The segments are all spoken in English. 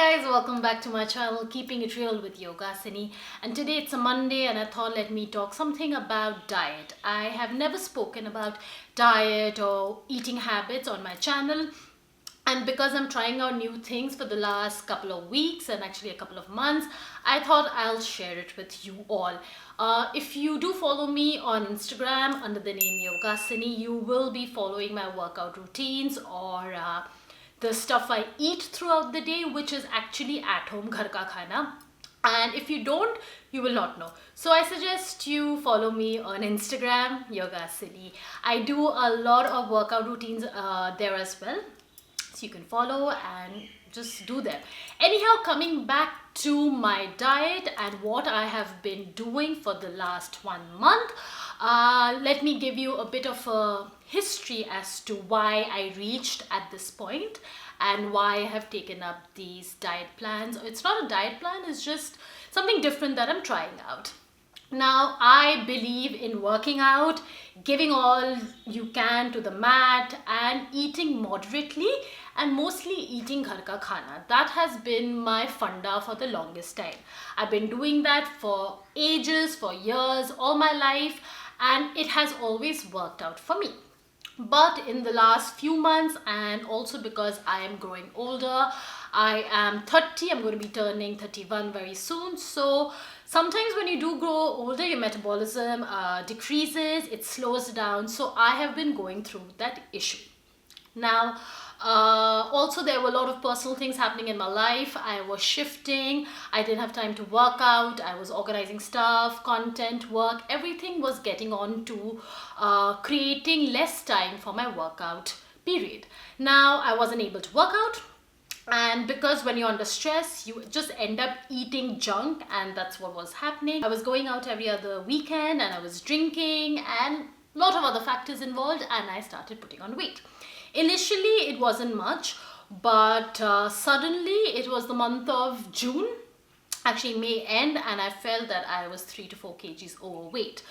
guys, welcome back to my channel, Keeping It Real with Yogasini. And today it's a Monday and I thought let me talk something about diet. I have never spoken about diet or eating habits on my channel. And because I'm trying out new things for the last couple of weeks and actually a couple of months, I thought I'll share it with you all. If you do follow me on Instagram under the name Yogasini, you will be following my workout routines or the stuff I eat throughout the day, which is actually at home ghar ka khana. And if you don't, you will not know. So I suggest you follow me on Instagram, Yogasini. I do a lot of workout routines there as well. So you can follow and just do them. Anyhow, coming back to my diet and what I have been doing for the last 1 month, let me give you a bit of a history as to why I reached at this point and why I have taken up these diet plans. It's not a diet plan, it's just something different that I'm trying out. Now, I believe in working out, giving all you can to the mat and eating moderately and mostly eating ghar ka khana. That has been my funda for the longest time. I've been doing that for ages, for years, all my life, and it has always worked out for me. But in the last few months, and also because I am growing older, I am 30, I'm going to be turning 31 very soon. So sometimes when you do grow older, your metabolism decreases, it slows down. So I have been going through that issue. Now, also there were a lot of personal things happening in my life. I was shifting, I didn't have time to work out, I was organizing stuff, content, work, everything was getting on to creating less time for my workout period. Now I wasn't able to work out, and because when you're under stress, you just end up eating junk, and that's what was happening. I was going out every other weekend and I was drinking and a lot of other factors involved, and I started putting on weight. Initially, it wasn't much, but suddenly it was the month of June, actually May end, and I felt that I was 3 to 4 kgs overweight,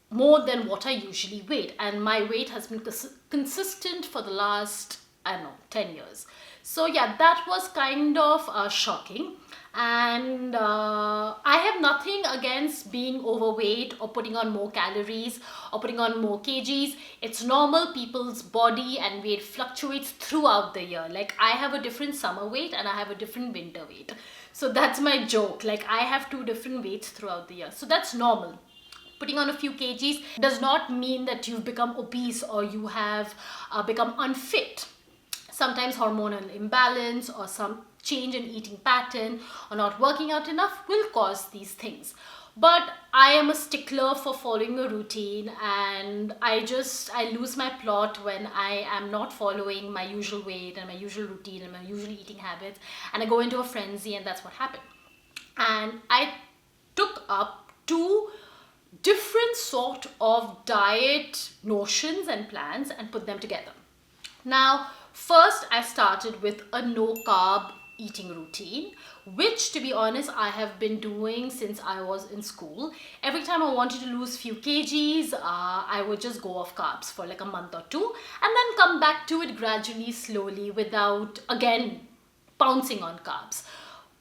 more than what I usually weigh. And my weight has been consistent for the last, I don't know, 10 years. So yeah, that was kind of shocking. And I have nothing against being overweight or putting on more calories or putting on more kgs. It's normal. People's body and weight fluctuates throughout the year. Like, I have a different summer weight and I have a different winter weight. So that's my joke. Like, I have 2 different weights throughout the year. So that's normal. Putting on a few kgs does not mean that you've become obese or you have become unfit. Sometimes hormonal imbalance or some change in eating pattern or not working out enough will cause these things. But I am a stickler for following a routine, and I lose my plot when I am not following my usual weight and my usual routine and my usual eating habits, and I go into a frenzy, and that's what happened. And I took up 2 different sort of diet notions and plans and put them together. Now, first I started with a no carb eating routine, which, to be honest, I have been doing since I was in school. Every time I wanted to lose few kgs, I would just go off carbs for like a month or 2 and then come back to it gradually, slowly, without again pouncing on carbs.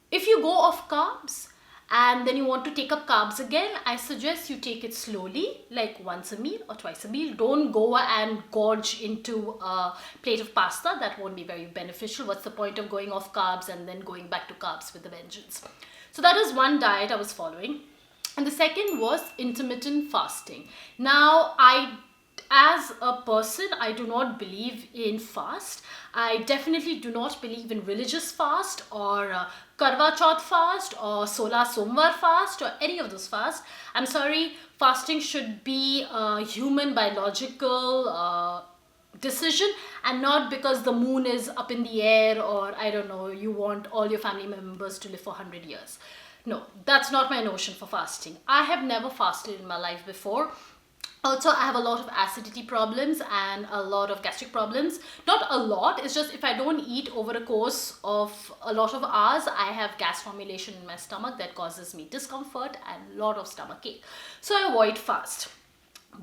If you go off carbs and then you want to take up carbs again, I suggest you take it slowly, like once a meal or twice a meal. Don't go and gorge into a plate of pasta. That won't be very beneficial. What's the point of going off carbs and then going back to carbs with a vengeance? So that is one diet I was following. And the second was intermittent fasting. Now, as a person, I do not believe in fast. I definitely do not believe in religious fast or Karwa Chauth fast or Sola Somvar fast or any of those fasts. I'm sorry, fasting should be a human biological decision and not because the moon is up in the air or, I don't know, you want all your family members to live for 100 years. No, that's not my notion for fasting. I have never fasted in my life before. Also, I have a lot of acidity problems and a lot of gastric problems. Not a lot, it's just if I don't eat over a course of a lot of hours, I have gas formulation in my stomach that causes me discomfort and a lot of stomach ache. So I avoid fast.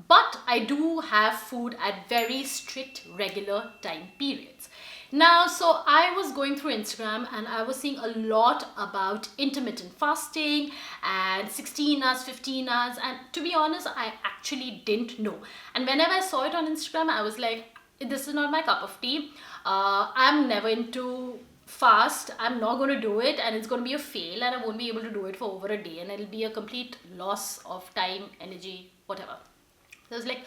But I do have food at very strict regular time periods. Now, so I was going going through Instagram and I was seeing a lot about intermittent fasting and 16 hours, 15 hours, and to be honest, I actually didn't know. And whenever I saw it on Instagram, I was like, this is not my cup of tea. I'm never into fast. I'm not going to do it, and it's going to be a fail, and I won't be able to do it for over a day, and it'll be a complete loss of time, energy, whatever. So I was like,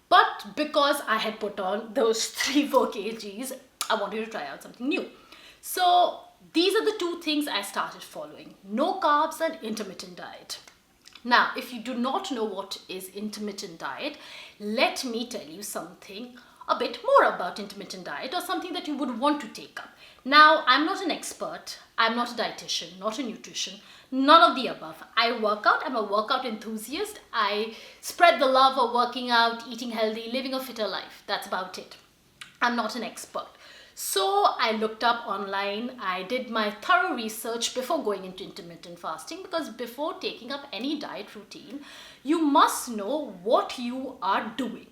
but because I had put on those 3-4 kgs, I wanted to try out something new. So these are the two things I started following: no carbs and intermittent diet. Now, if you do not know what is intermittent diet, let me tell you something a bit more about intermittent diet, or something that you would want to take up. Now, I'm not an expert, I'm not a dietitian, not a nutrition, none of the above. I work out, I'm a workout enthusiast. I spread the love of working out, eating healthy, living a fitter life. That's about it. I'm not an expert. So I looked up online, I did my thorough research before going into intermittent fasting, because before taking up any diet routine, you must know what you are doing.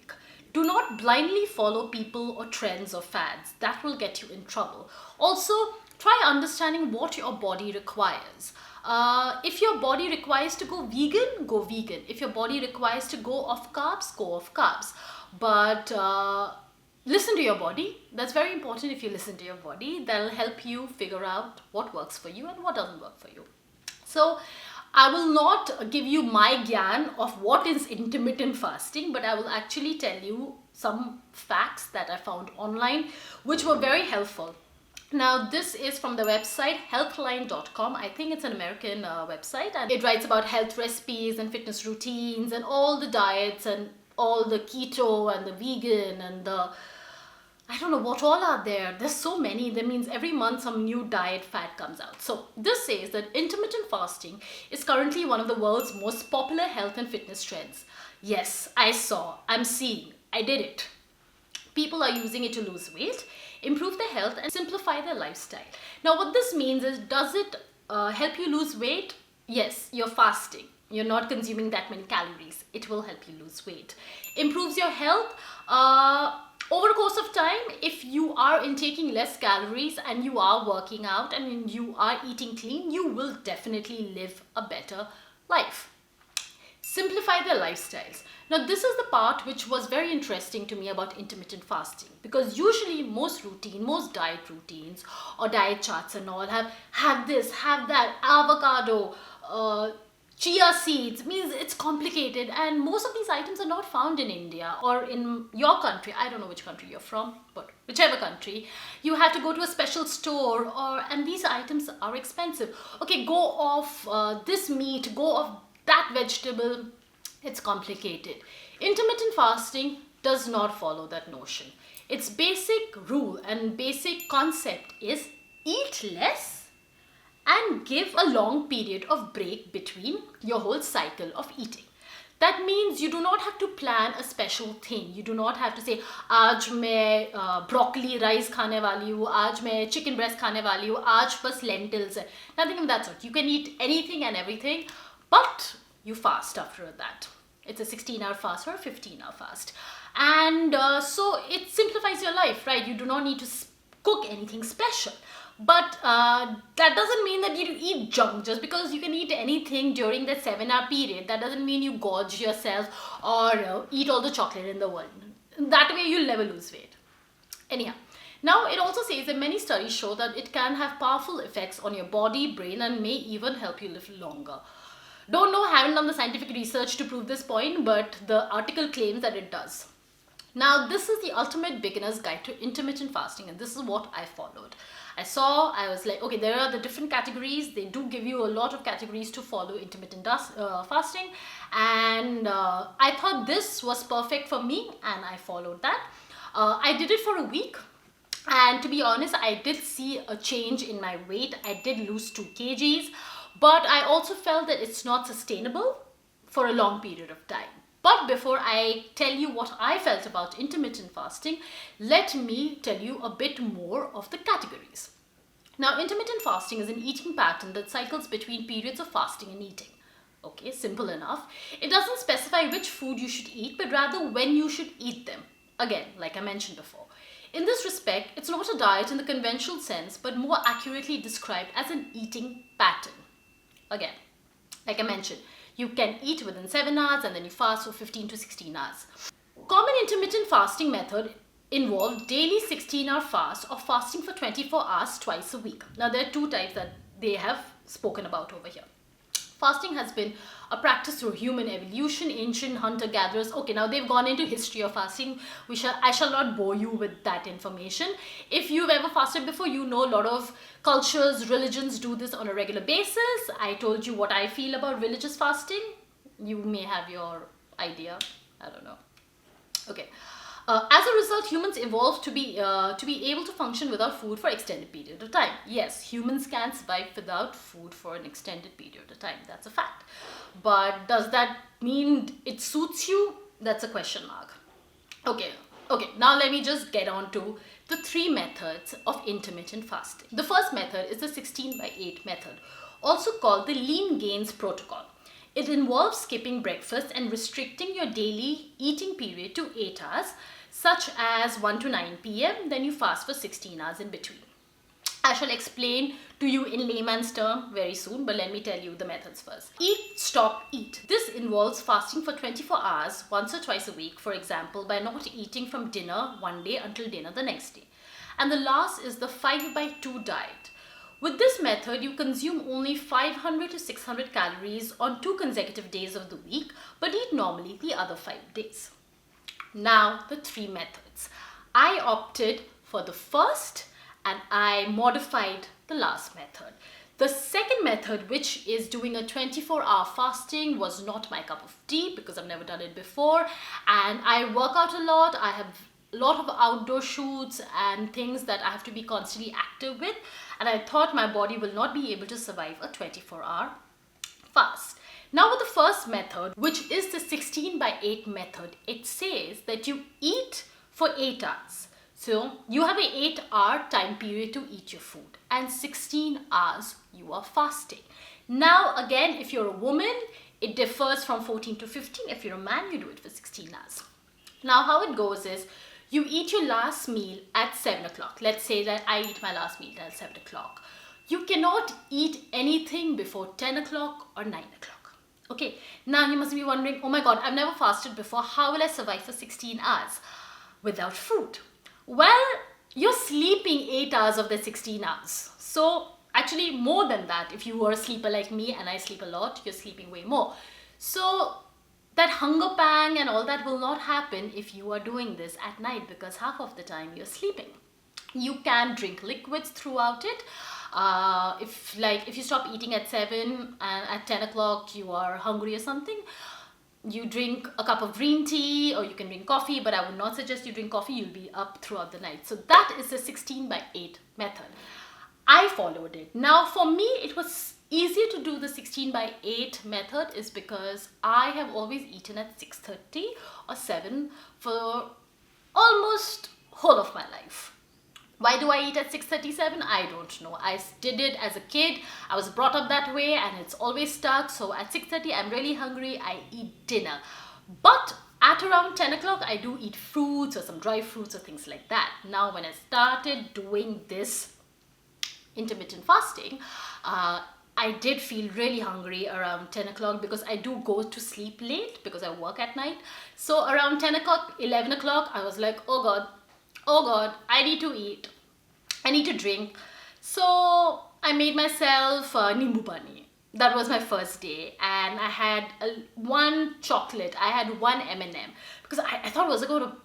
Do not blindly follow people or trends or fads. That will get you in trouble. Also, try understanding what your body requires. If your body requires to go vegan, go vegan. If your body requires to go off carbs, go off carbs. But listen to your body. That's very important. If you listen to your body, that'll help you figure out what works for you and what doesn't work for you. So I will not give you my gyan of what is intermittent fasting, but I will actually tell you some facts that I found online which were very helpful. Now, this is from the website healthline.com. I think it's an American website, and it writes about health recipes and fitness routines and all the diets and all the keto and the vegan and the, I don't know what all are there. There's so many. That means every month some new diet fad comes out. So this says that intermittent fasting is currently one of the world's most popular health and fitness trends. Yes, I'm seeing, I did it. People are using it to lose weight, improve their health, and simplify their lifestyle. Now, what this means is, does it help you lose weight? Yes, you're fasting. You're not consuming that many calories. It will help you lose weight. Improves your health. Over the course of time, if you are intaking less calories and you are working out and you are eating clean, you will definitely live a better life. Simplify their lifestyles. Now, this is the part which was very interesting to me about intermittent fasting, because usually most diet routines or diet charts and all have this, have that, avocado, chia seeds. Means it's complicated, and most of these items are not found in India or in your country. I don't know which country you're from, but whichever country, you have to go to a special store, and these items are expensive. Okay, go off this meat, go off that vegetable. It's complicated. Intermittent fasting does not follow that notion. Its basic rule and basic concept is eat less and give a long period of break between your whole cycle of eating. That means you do not have to plan a special thing. You do not have to say, आज मैं broccoli rice खाने वाली हूँ, आज मैं chicken breast खाने वाली हूँ, आज बस lentils है. Nothing of that sort. You can eat anything and everything, but you fast after that. It's a 16-hour fast or a 15-hour fast. And so it simplifies your life, right? You do not need to cook anything special. But that doesn't mean that you eat junk. Just because you can eat anything during that 7-hour period, that doesn't mean you gorge yourself or eat all the chocolate in the world. That way you'll never lose weight. Anyhow, now it also says that many studies show that it can have powerful effects on your body, brain, and may even help you live longer. Don't know, haven't done the scientific research to prove this point, but the article claims that it does. Now, this is the ultimate beginner's guide to intermittent fasting, and this is what I followed. I was like, okay, there are the different categories. They do give you a lot of categories to follow intermittent fasting, and I thought this was perfect for me, and I followed that. I did it for a week, and to be honest, I did see a change in my weight. I did lose 2 kgs, but I also felt that it's not sustainable for a long period of time. But before I tell you what I felt about intermittent fasting, let me tell you a bit more of the categories. Now, intermittent fasting is an eating pattern that cycles between periods of fasting and eating. Okay, simple enough. It doesn't specify which food you should eat, but rather when you should eat them. Again, like I mentioned before. In this respect, it's not a diet in the conventional sense, but more accurately described as an eating pattern. Again, like I mentioned, you can eat within 7 hours and then you fast for 15 to 16 hours. Common intermittent fasting method involve daily 16-hour fast or fasting for 24 hours twice a week. Now there are two types that they have spoken about over here. Fasting has been a practice through human evolution, ancient hunter-gatherers. Okay, now they've gone into history of fasting. I shall not bore you with that information. If you've ever fasted before, you know a lot of cultures, religions do this on a regular basis. I told you what I feel about religious fasting. You may have your idea. I don't know. Okay. As a result, humans evolved to be able to function without food for extended period of time. Yes, humans can survive without food for an extended period of time. That's a fact. But does that mean it suits you? That's a question mark. Okay. Now let me just get on to the 3 methods of intermittent fasting. The first method is the 16/8 method, also called the lean gains protocol. It involves skipping breakfast and restricting your daily eating period to 8 hours, such as 1 to 9 p.m. Then you fast for 16 hours in between. I shall explain to you in layman's term very soon, but let me tell you the methods first. Eat, stop, eat. This involves fasting for 24 hours once or twice a week, for example, by not eating from dinner one day until dinner the next day. And the last is the 5/2 diet. With this method, you consume only 500 to 600 calories on 2 consecutive days of the week, but eat normally the other 5 days. Now, the 3 methods. I opted for the first and I modified the last method. The second method, which is doing a 24-hour fasting, was not my cup of tea because I've never done it before. And I work out a lot. I have a lot of outdoor shoots and things that I have to be constantly active with. And I thought my body will not be able to survive a 24-hour fast. Now with the first method, which is the 16/8 method, it says that you eat for 8 hours. So you have an 8-hour time period to eat your food and 16 hours you are fasting. Now again, if you're a woman, it differs from 14 to 15. If you're a man, you do it for 16 hours. Now how it goes is, you eat your last meal at 7 o'clock. Let's say that I eat my last meal at 7 o'clock. You cannot eat anything before 10 o'clock or 9 o'clock. Okay, now you must be wondering, oh my God, I've never fasted before. How will I survive for 16 hours without food? Well, you're sleeping 8 hours of the 16 hours. So actually more than that, if you are a sleeper like me and I sleep a lot, you're sleeping way more. So that hunger pang and all that will not happen if you are doing this at night, because half of the time you're sleeping. You can drink liquids throughout it. If you stop eating at 7 and at 10 o'clock you are hungry or something, you drink a cup of green tea or you can drink coffee, but I would not suggest you drink coffee. You'll be up throughout the night. So that is the 16/8 method. I followed it. Now for me, it was easier to do the 16/8 method is because I have always eaten at 6:30 or 7 for almost whole of my life. Why do I eat at 6:37? I don't know. I did it as a kid. I was brought up that way and it's always stuck. So at 6:30, I'm really hungry. I eat dinner. But at around 10 o'clock, I do eat fruits or some dry fruits or things like that. Now, when I started doing this intermittent fasting, I did feel really hungry around 10 o'clock because I do go to sleep late because I work at night. So around 10 o'clock, 11 o'clock, I was like, oh God, I need to eat. I need to drink. So I made myself nimbu pani. That was my first day. And I had one chocolate. I had one M&M because I thought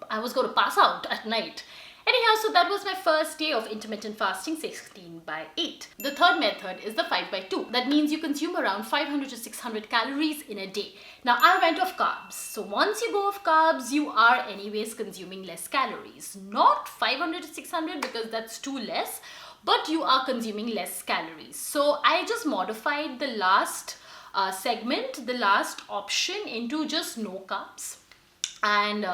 I was going to pass out at night. Anyhow, so that was my first day of intermittent fasting, 16/8. The third method is the 5/2. That means you consume around 500 to 600 calories in a day. Now, I went off carbs. So once you go off carbs, you are anyways consuming less calories. Not 500 to 600 because that's too less, but you are consuming less calories. So I just modified the last segment, the last option into just no carbs. And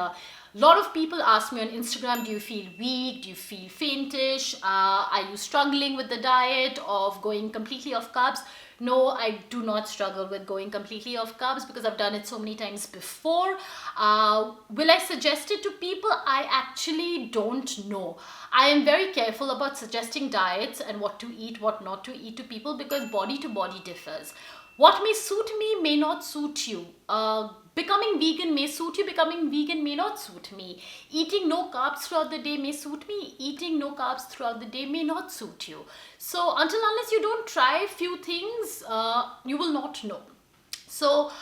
A lot of people ask me on Instagram, do you feel weak? Do you feel faintish? Are you struggling with the diet of going completely off carbs? No, I do not struggle with going completely off carbs because I've done it so many times before. Will I suggest it to people? I actually don't know. I am very careful about suggesting diets and what to eat, what not to eat to people because body to body differs. What may suit me may not suit you. Becoming vegan may suit you, becoming vegan may not suit me. Eating no carbs throughout the day may suit me, eating no carbs throughout the day may not suit you. So until unless you don't try a few things, you will not know. So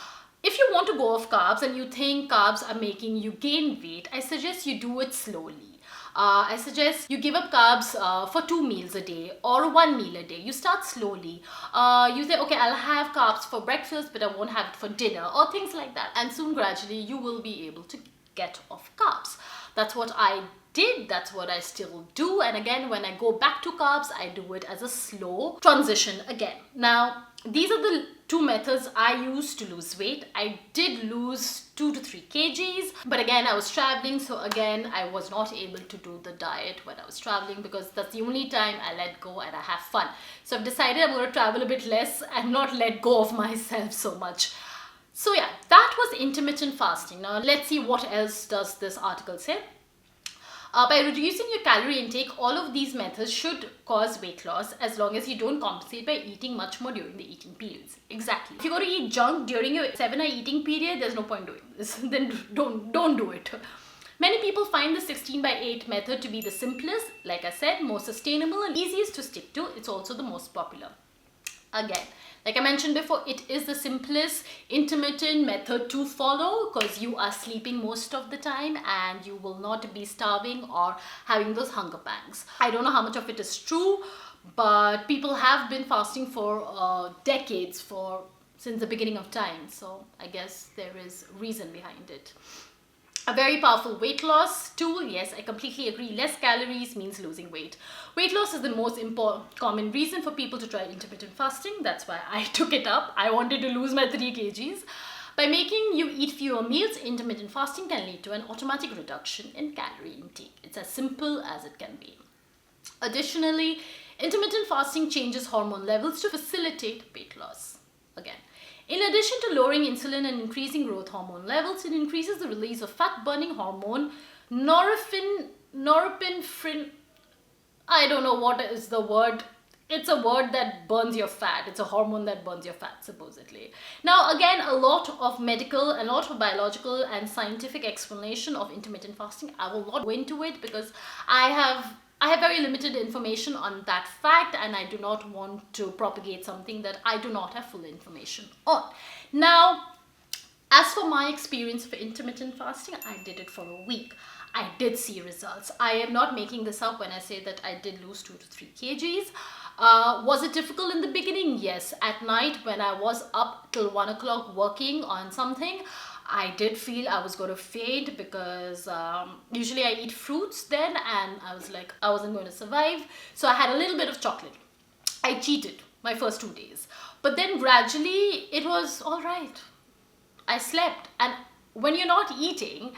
if you want to go off carbs and you think carbs are making you gain weight, I suggest you do it slowly. I suggest you give up carbs for 2 meals a day or 1 meal a day. You start slowly. You say, okay, I'll have carbs for breakfast, but I won't have it for dinner or things like that. And soon, gradually, you will be able to get off carbs. That's what I did. That's what I still do. And again, when I go back to carbs, I do it as a slow transition again. Now, these are the 2 methods I use to lose weight. I did lose 2 to 3 kgs, but again, I was traveling. So again, I was not able to do the diet when I was traveling because that's the only time I let go and I have fun. So I've decided I'm going to travel a bit less and not let go of myself so much. So yeah, that was intermittent fasting. Now let's see what else does this article say. By reducing your calorie intake, all of these methods should cause weight loss as long as you don't compensate by eating much more during the eating periods. Exactly. If you're going to eat junk during your 7-hour eating period, there's no point doing this. Then don't do it. Many people find the 16/8 method to be the simplest, like I said, most sustainable and easiest to stick to. It's also the most popular. Again, like I mentioned before, it is the simplest intermittent method to follow because you are sleeping most of the time and you will not be starving or having those hunger pangs. I don't know how much of it is true, but people have been fasting for decades, since the beginning of time. So I guess there is reason behind it. A very powerful weight loss tool. Yes, I completely agree. Less calories means losing weight. Weight loss is the most common reason for people to try intermittent fasting. That's why I took it up. I wanted to lose my 3 kgs. By making you eat fewer meals, intermittent fasting can lead to an automatic reduction in calorie intake. It's as simple as it can be. Additionally, intermittent fasting changes hormone levels to facilitate weight loss. Again, in addition to lowering insulin and increasing growth hormone levels, it increases the release of fat-burning hormone norepinephrine. I don't know what is the word. It's a word that burns your fat. It's a hormone that burns your fat, supposedly. Now, again, a lot of medical, a lot of biological and scientific explanation of intermittent fasting. I will not go into it because I have very limited information on that fact and I do not want to propagate something that I do not have full information on. Now, as for my experience for intermittent fasting, I did it for a week. I did see results. I am not making this up when I say that I did lose 2 to 3 kgs. Was it difficult in the beginning? Yes. At night when I was up till 1 o'clock working on something, I did feel I was going to faint because usually I eat fruits then and I was like, I wasn't going to survive. So I had a little bit of chocolate. I cheated my first 2 days. But then gradually it was all right. I slept, and when you're not eating,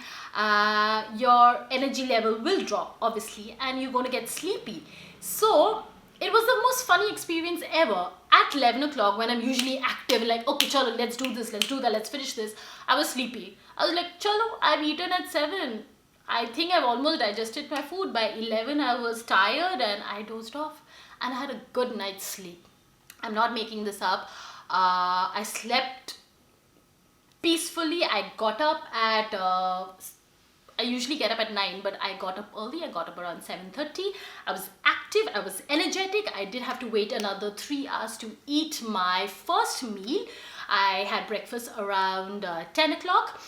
your energy level will drop, obviously, and you're going to get sleepy. So it was the most funny experience ever. At 11 o'clock, when I'm usually active, like, okay, chalo, let's do this, let's do that, let's finish this, I was sleepy. I was like, chalo, I've eaten at 7. I think I've almost digested my food. By 11, I was tired and I dozed off. And I had a good night's sleep. I'm not making this up. I slept peacefully. I got up at... I usually get up at 9, but I got up early. I got up around 7:30. I was active. I was energetic. I did have to wait another 3 hours to eat my first meal. I had breakfast around 10 o'clock.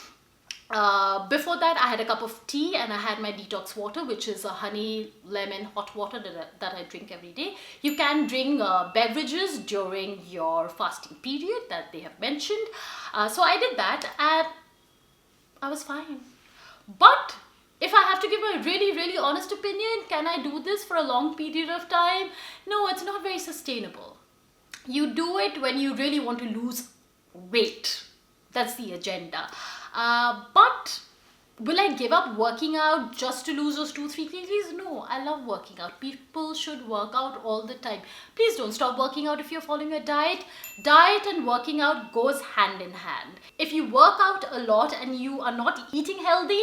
Before that, I had a cup of tea and I had my detox water, which is a honey lemon hot water that I drink every day. You can drink beverages during your fasting period that they have mentioned. So I did that and I was fine. But if I have to give a really, really honest opinion, can I do this for a long period of time? No, it's not very sustainable. You do it when you really want to lose weight. That's the agenda. But Will I give up working out just to lose those 2-3 kgs? No, I love working out. People should work out all the time. Please don't stop working out if you're following a diet. Diet and working out goes hand in hand. If you work out a lot and you are not eating healthy,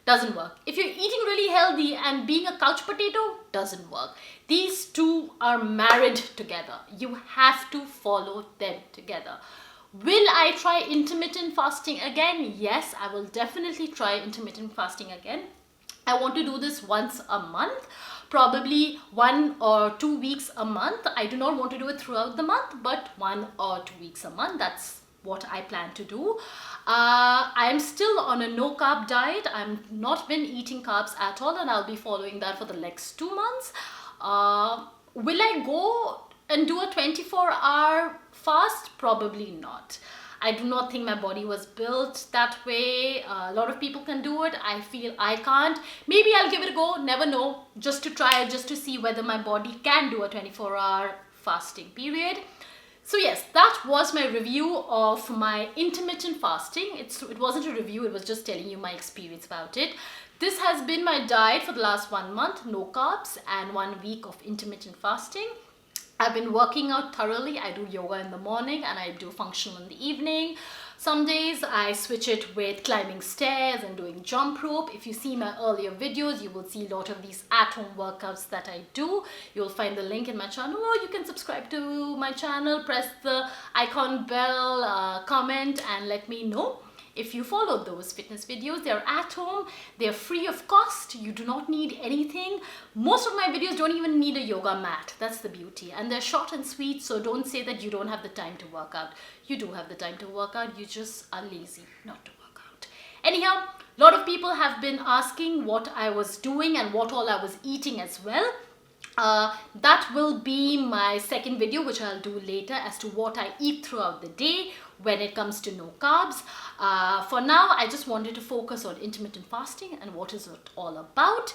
doesn't work. If you're eating really healthy and being a couch potato, doesn't work. These two are married together. You have to follow them together. Will I try intermittent fasting again? Yes, I will definitely try intermittent fasting again. I want to do this once a month, probably 1 or 2 weeks a month. I do not want to do it throughout the month, but 1 or 2 weeks a month. That's what I plan to do. I'm still on a no carb diet. I've not been eating carbs at all, and I'll be following that for the next 2 months. Will I go and do a 24-hour fast? Probably not. I do not think my body was built that way. A lot of people can do it. I feel I can't. Maybe I'll give it a go, never know, just to try it, just to see whether my body can do a 24-hour fasting period. So yes, that was my review of my intermittent fasting. It wasn't a review, it was just telling you my experience about it. This has been my diet for the last 1 month, no carbs and 1 week of intermittent fasting. I've been working out thoroughly. I do yoga in the morning and I do functional in the evening. Some days I switch it with climbing stairs and doing jump rope. If you see my earlier videos, you will see a lot of these at-home workouts that I do. You'll find the link in my channel, or you can subscribe to my channel, press the icon bell, comment and let me know. If you follow those fitness videos, they're at home, they're free of cost, you do not need anything. Most of my videos don't even need a yoga mat, that's the beauty. And they're short and sweet, so don't say that you don't have the time to work out. You do have the time to work out, you just are lazy not to work out. Anyhow, a lot of people have been asking what I was doing and what all I was eating as well. That will be my second video, which I'll do later, as to what I eat throughout the day when it comes to no carbs. For now, I just wanted to focus on intermittent fasting and what is it all about.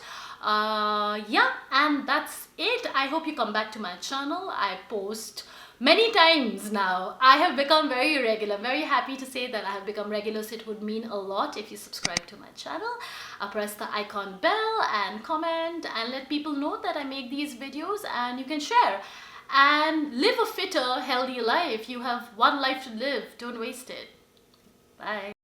Yeah, and that's it. I hope you come back to my channel. I post many times now. I have become very regular. Very happy to say that I have become regular, so it would mean a lot if you subscribe to my channel. Press the icon bell and comment and let people know that I make these videos, and you can share and live a fitter, healthier life. You have one life to live. Don't waste it. Bye.